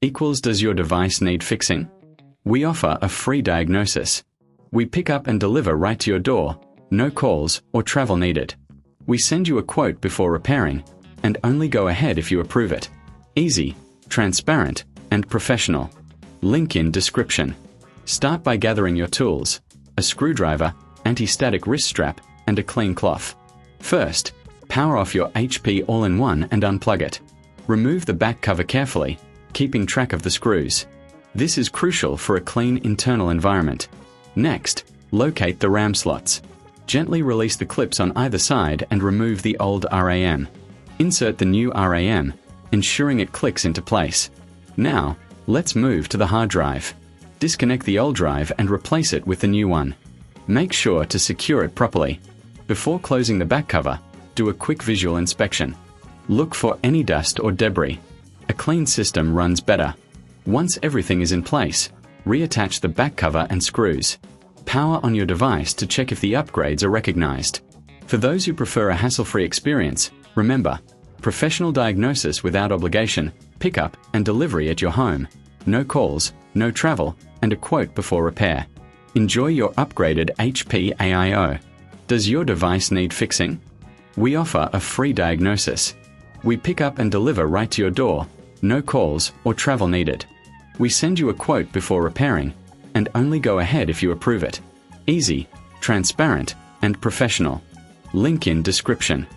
equals does your device need fixing? We offer a free diagnosis. We pick up and deliver right to your door, no calls or travel needed. We send you a quote before repairing, and only go ahead if you approve it. Easy, transparent, and professional. Link in description. Start by gathering your tools, a screwdriver, anti-static wrist strap, and a clean cloth. First, power off your HP all-in-one and unplug it. Remove the back cover carefully, keeping track of the screws. This is crucial for a clean internal environment. Next, locate the RAM slots. Gently release the clips on either side and remove the old RAM. Insert the new RAM, ensuring it clicks into place. Now, let's move to the hard drive. Disconnect the old drive and replace it with the new one. Make sure to secure it properly. Before closing the back cover, do a quick visual inspection. Look for any dust or debris. A clean system runs better. Once everything is in place, reattach the back cover and screws. Power on your device to check if the upgrades are recognized. For those who prefer a hassle-free experience, remember, professional diagnosis without obligation, pickup and delivery at your home. No calls, no travel, and a quote before repair. Enjoy your upgraded HP AIO. Does your device need fixing? We offer a free diagnosis. We pick up and deliver right to your door, no calls or travel needed. We send you a quote before repairing, and only go ahead if you approve it. Easy, transparent, and professional. Link in description.